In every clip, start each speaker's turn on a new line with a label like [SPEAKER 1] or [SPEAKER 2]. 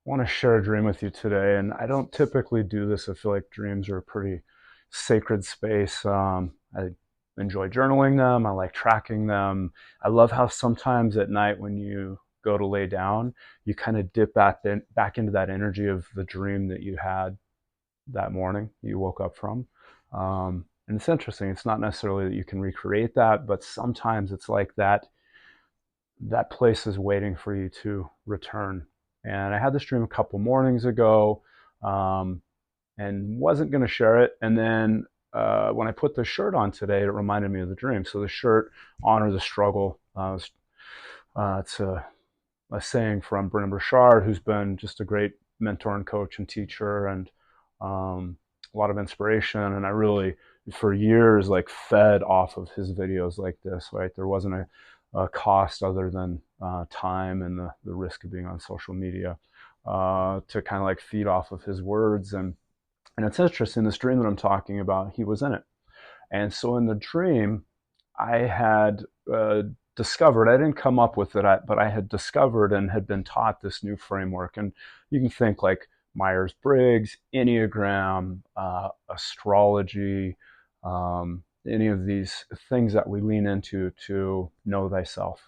[SPEAKER 1] want to share a dream with you today, and I don't typically do this. I feel like dreams are a pretty sacred space. I enjoy journaling them. I like tracking them. I love how sometimes at night when you go to lay down, you kind of dip back into that energy of the dream that you had that morning, you woke up from. And it's interesting. It's not necessarily that you can recreate that, but sometimes it's like that place is waiting for you to return. And I had this dream a couple mornings ago, um, and wasn't going to share it. And then when I put the shirt on today, it reminded me of the dream. So the shirt, honor the struggle. It's a saying from Brendon Burchard, who's been just a great mentor and coach and teacher, and a lot of inspiration. And I really, for years, like fed off of his videos like this. Right, there wasn't a cost other than time and the risk of being on social media to kind of like feed off of his words. And it's interesting, this dream that I'm talking about, he was in it. And so in the dream, I had discovered, I didn't come up with it, but I had discovered and had been taught this new framework. And you can think like Myers Briggs, Enneagram, astrology, any of these things that we lean into to know thyself,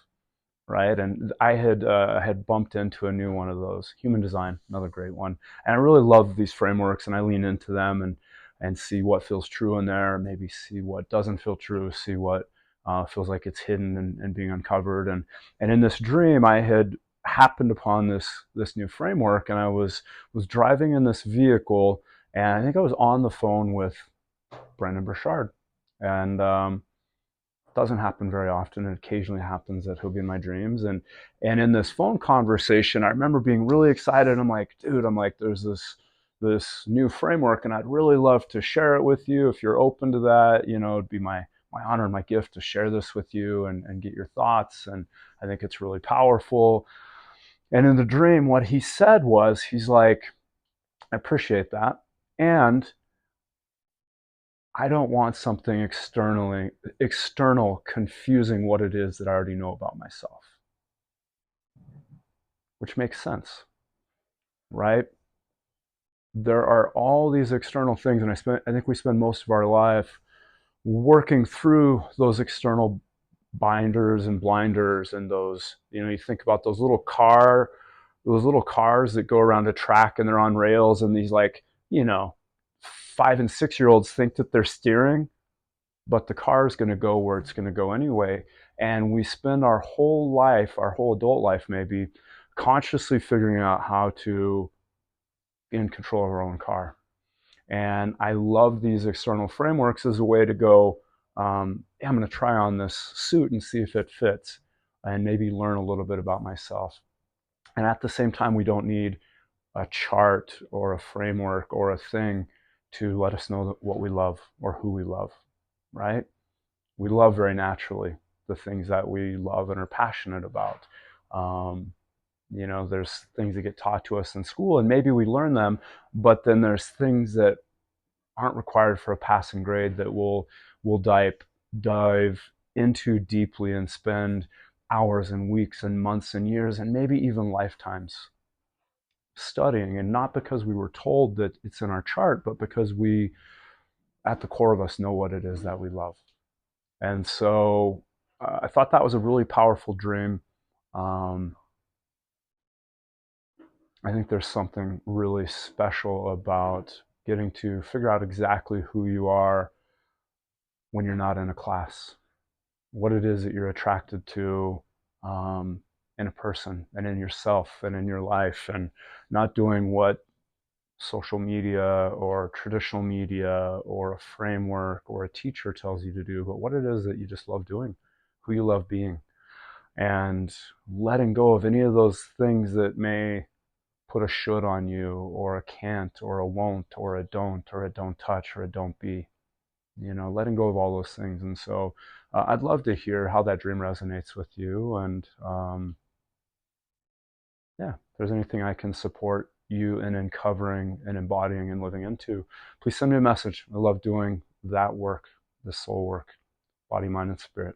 [SPEAKER 1] right? And I had bumped into a new one of those, human design, another great one. And I really love these frameworks, and I lean into them and see what feels true in there, maybe see what doesn't feel true, see what feels like it's hidden and being uncovered. And in this dream, I had happened upon this new framework, and I was driving in this vehicle, and I think I was on the phone with Brendon Burchard, and doesn't happen very often. It occasionally happens that he'll be in my dreams. And in this phone conversation, I remember being really excited. I'm like, dude, there's this new framework, and I'd really love to share it with you. If you're open to that, it'd be my honor and my gift to share this with you and get your thoughts. And I think it's really powerful. And in the dream, what he said was, he's like, I appreciate that. And I don't want something external confusing what it is that I already know about myself, which makes sense, right? There are all these external things, and I think we spend most of our life working through those external binders and blinders, and those, you think about those little cars that go around a track and they're on rails, and these, like, 5 and 6 year olds think that they're steering, but the car is going to go where it's going to go anyway. And we spend our whole life, our whole adult life maybe, consciously figuring out how to be in control of our own car. And I love these external frameworks as a way to go, yeah, I'm going to try on this suit and see if it fits, and maybe learn a little bit about myself. And at the same time, we don't need a chart or a framework or a thing to let us know what we love or who we love, right? We love very naturally the things that we love and are passionate about. There's things that get taught to us in school, and maybe we learn them, but then there's things that aren't required for a passing grade that we'll dive into deeply and spend hours and weeks and months and years and maybe even lifetimes studying. And not because we were told that it's in our chart, but because we, at the core of us, know what it is that we love. And so I thought that was a really powerful dream. I think there's something really special about getting to figure out exactly who you are when you're not in a class, what it is that you're attracted to in a person and in yourself and in your life, and not doing what social media or traditional media or a framework or a teacher tells you to do, but what it is that you just love doing, who you love being, and letting go of any of those things that may put a should on you, or a can't, or a won't, or a don't touch, or a don't be. Letting go of all those things. And so I'd love to hear how that dream resonates with you. And yeah, if there's anything I can support you in uncovering and embodying and living into, please send me a message. I love doing that work, the soul work, body, mind, and spirit.